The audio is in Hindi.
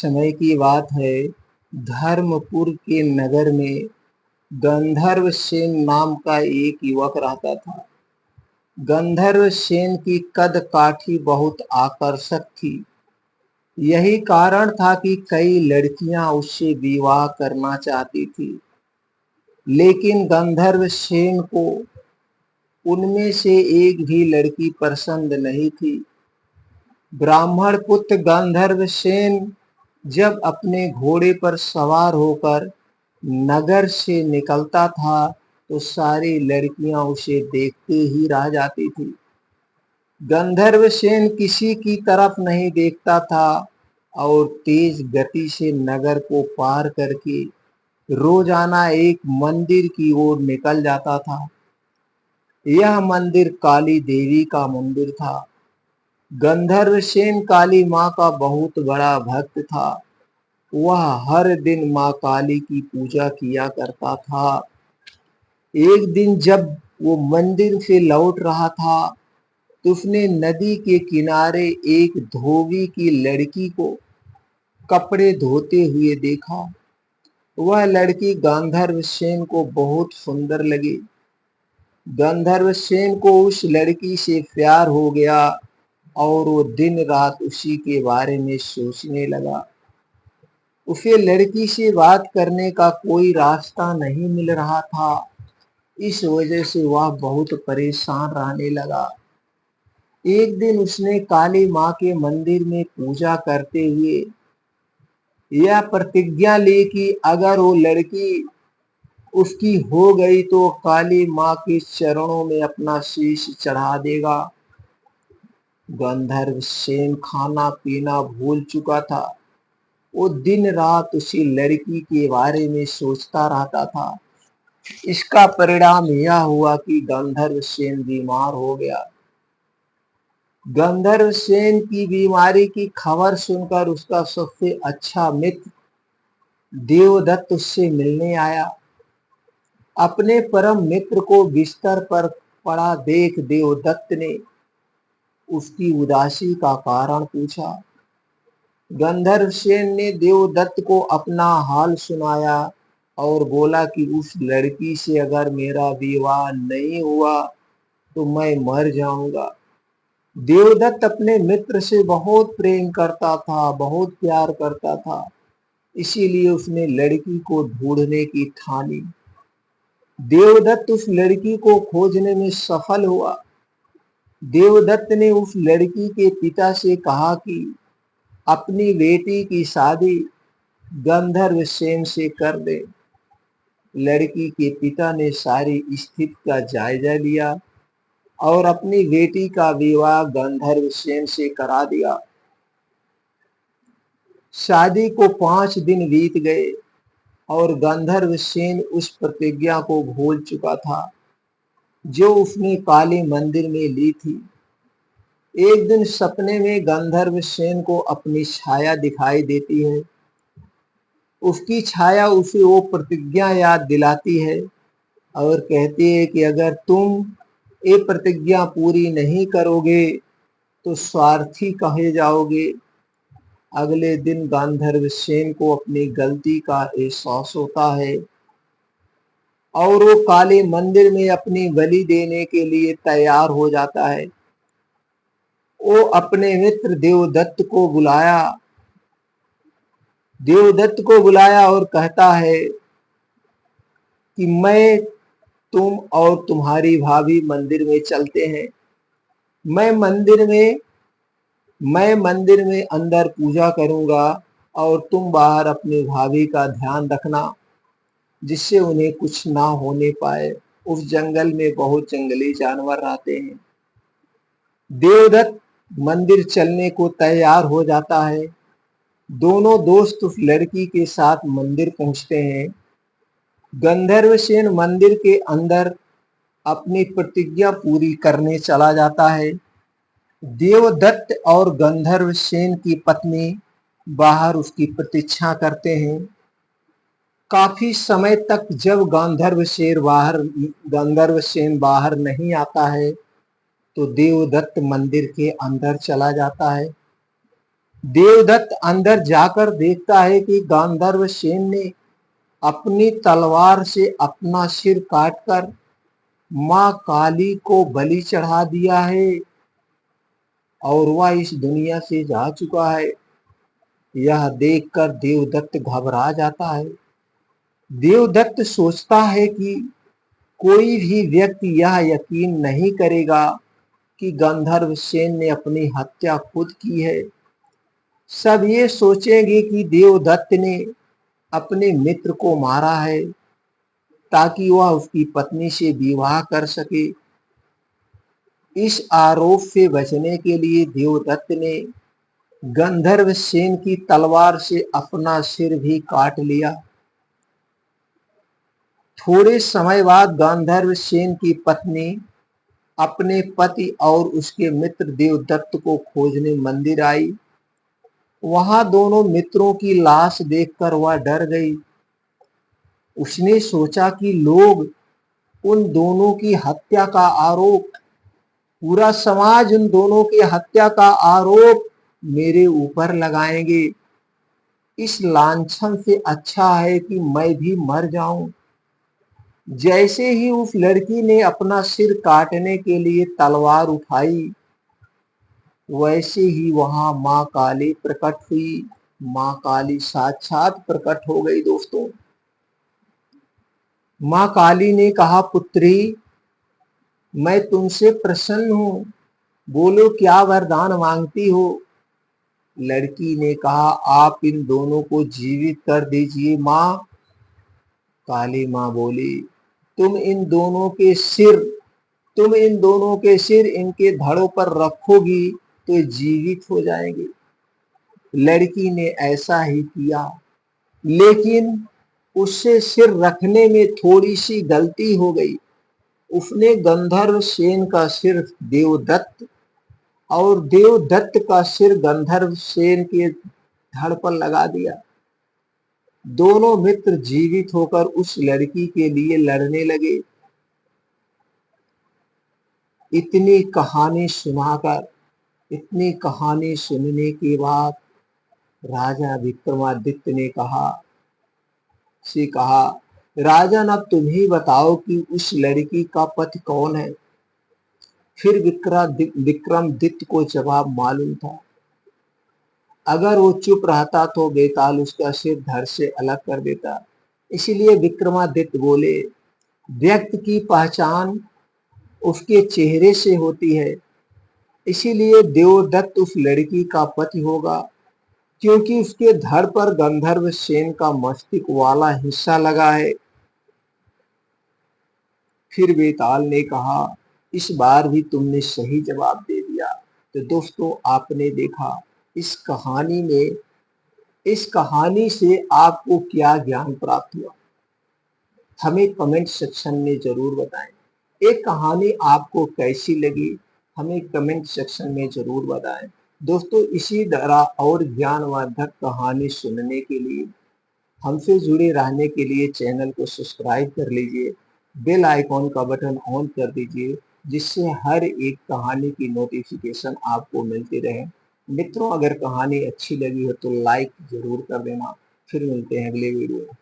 समय की बात है। धर्मपुर के नगर में गंधर्व सेन नाम का एक युवक रहता था। गंधर्व सेन की कद काठी बहुत आकर्षक थी। यही कारण था कि कई लड़कियां उससे विवाह करना चाहती थी, लेकिन गंधर्व सेन को उनमें से एक भी लड़की पसंद नहीं थी। ब्राह्मण पुत्र गंधर्व सेन जब अपने घोड़े पर सवार होकर नगर से निकलता था तो सारी लड़कियां उसे देखते ही रह जाती थी। गंधर्व सेन किसी की तरफ नहीं देखता था और तेज गति से नगर को पार करके रोजाना एक मंदिर की ओर निकल जाता था। यह मंदिर काली देवी का मंदिर था। गंधर्व सेन काली माँ का बहुत बड़ा भक्त था। वह हर दिन माँ काली की पूजा किया करता था। एक दिन जब वो मंदिर से लौट रहा था तो उसने नदी के किनारे एक धोबी की लड़की को कपड़े धोते हुए देखा। वह लड़की गंधर्व सेन को बहुत सुंदर लगी। गंधर्व सेन को उस लड़की से प्यार हो गया और वो दिन रात उसी के बारे में सोचने लगा। उसे लड़की से बात करने का कोई रास्ता नहीं मिल रहा था। इस वजह से वह बहुत परेशान रहने लगा। एक दिन उसने काली माँ के मंदिर में पूजा करते हुए यह प्रतिज्ञा ली कि अगर वो लड़की उसकी हो गई तो काली माँ के चरणों में अपना शीश चढ़ा देगा। गंधर्व सेन खाना पीना भूल चुका था। वो दिन रात उसी लड़की के बारे में सोचता रहता था। इसका परिणाम यह हुआ कि गंधर्व सेन बीमार हो गया। गंधर्व सेन की बीमारी की खबर सुनकर उसका सबसे अच्छा मित्र देवदत्त उससे मिलने आया। अपने परम मित्र को बिस्तर पर पड़ा देख देवदत्त ने उसकी उदासी का कारण पूछा। गंधर्व सेन ने देवदत्त को अपना हाल सुनाया और बोला कि उस लड़की से अगर मेरा विवाह नहीं हुआ तो मैं मर जाऊंगा। देवदत्त अपने मित्र से बहुत प्रेम करता था, बहुत प्यार करता था, इसीलिए उसने लड़की को ढूंढने की ठानी। देवदत्त उस लड़की को खोजने में सफल हुआ। देवदत्त ने उस लड़की के पिता से कहा कि अपनी बेटी की शादी गंधर्व सेन से कर दे। लड़की के पिता ने सारी स्थिति का जायजा लिया और अपनी बेटी का विवाह गंधर्व सेन से करा दिया। शादी को 5 दिन बीत गए और गंधर्व सेन उस प्रतिज्ञा को भूल चुका था जो उसने काली मंदिर में ली थी। एक दिन सपने में गंधर्व सेन को अपनी छाया दिखाई देती है। उसकी छाया उसे वो प्रतिज्ञा याद दिलाती है और कहती है कि अगर तुम ये प्रतिज्ञा पूरी नहीं करोगे तो स्वार्थी कहे जाओगे। अगले दिन गंधर्व सेन को अपनी गलती का एहसास होता है और वो काली मंदिर में अपनी बलि देने के लिए तैयार हो जाता है। वो अपने मित्र देवदत्त को बुलाया और कहता है कि तुम और तुम्हारी भाभी मंदिर में चलते हैं। मैं मंदिर में अंदर पूजा करूंगा और तुम बाहर अपनी भाभी का ध्यान रखना जिससे उन्हें कुछ ना होने पाए। उस जंगल में बहुत जंगली जानवर रहते हैं। देवदत्त मंदिर चलने को तैयार हो जाता है। दोनों दोस्त उस लड़की के साथ मंदिर पहुंचते हैं। गंधर्व सेन मंदिर के अंदर अपनी प्रतिज्ञा पूरी करने चला जाता है। देवदत्त और गंधर्व सेन की पत्नी बाहर उसकी प्रतीक्षा करते हैं। काफी समय तक जब गंधर्व सेन बाहर नहीं आता है तो देवदत्त मंदिर के अंदर चला जाता है। देवदत्त अंदर जाकर देखता है कि गांधर्व सेन ने अपनी तलवार से अपना सिर काटकर मां काली को बलि चढ़ा दिया है और वह इस दुनिया से जा चुका है। यह देखकर देवदत्त घबरा जाता है। देवदत्त सोचता है कि कोई भी व्यक्ति यह यकीन नहीं करेगा कि गंधर्व सेन ने अपनी हत्या खुद की है। सब ये सोचेंगे कि देवदत्त ने अपने मित्र को मारा है ताकि वह उसकी पत्नी से विवाह कर सके। इस आरोप से बचने के लिए देवदत्त ने गंधर्व सेन की तलवार से अपना सिर भी काट लिया। थोड़े समय बाद गांधर्व सेन की पत्नी अपने पति और उसके मित्र देवदत्त को खोजने मंदिर आई। वहां दोनों मित्रों की लाश देखकर वह डर गई। उसने सोचा कि लोग उन दोनों की हत्या का आरोप, पूरा समाज उन दोनों की हत्या का आरोप मेरे ऊपर लगाएंगे। इस लांछन से अच्छा है कि मैं भी मर जाऊं। जैसे ही उस लड़की ने अपना सिर काटने के लिए तलवार उठाई, वैसे ही वहां मां काली प्रकट हुई। मां काली साक्षात प्रकट हो गई। दोस्तों, मां काली ने कहा, पुत्री, मैं तुमसे प्रसन्न हूं, बोलो क्या वरदान मांगती हो। लड़की ने कहा, आप इन दोनों को जीवित कर दीजिए मां। काली मां बोली, तुम इन दोनों के सिर इनके धड़ों पर रखोगी तो जीवित हो जाएंगे। लड़की ने ऐसा ही किया, लेकिन उससे सिर रखने में थोड़ी सी गलती हो गई। उसने गंधर्व सेन का सिर देवदत्त और देवदत्त का सिर गंधर्व सेन के धड़ पर लगा दिया। दोनों मित्र जीवित होकर उस लड़की के लिए लड़ने लगे। इतनी कहानी सुनने के बाद राजा विक्रमादित्य ने कहा, राजन, अब तुम ही बताओ कि उस लड़की का पति कौन है। फिर विक्रमादित्य को जवाब मालूम था। अगर वो चुप रहता तो बेताल उसका सिर धड़ से अलग कर देता। इसीलिए विक्रमादित्य बोले, व्यक्ति की पहचान उसके चेहरे से होती है। इसीलिए देवदत्त उस लड़की का पति होगा, क्योंकि उसके धड़ पर गंधर्व सेन का मस्तिष्क वाला हिस्सा लगा है। फिर बेताल ने कहा, इस बार भी तुमने सही जवाब दे दिया। तो दोस्तों, आपने देखा इस कहानी से आपको क्या ज्ञान प्राप्त हुआ, हमें कमेंट सेक्शन में जरूर बताएं। एक कहानी आपको कैसी लगी, हमें कमेंट सेक्शन में जरूर बताएं। दोस्तों, इसी तरह और ज्ञानवर्धक कहानी सुनने के लिए, हमसे जुड़े रहने के लिए चैनल को सब्सक्राइब कर लीजिए, बेल आइकॉन का बटन ऑन कर दीजिए, जिससे हर एक कहानी की नोटिफिकेशन आपको मिलती रहे। मित्रों, अगर कहानी अच्छी लगी हो तो लाइक जरूर कर देना। फिर मिलते हैं अगले वीडियो में।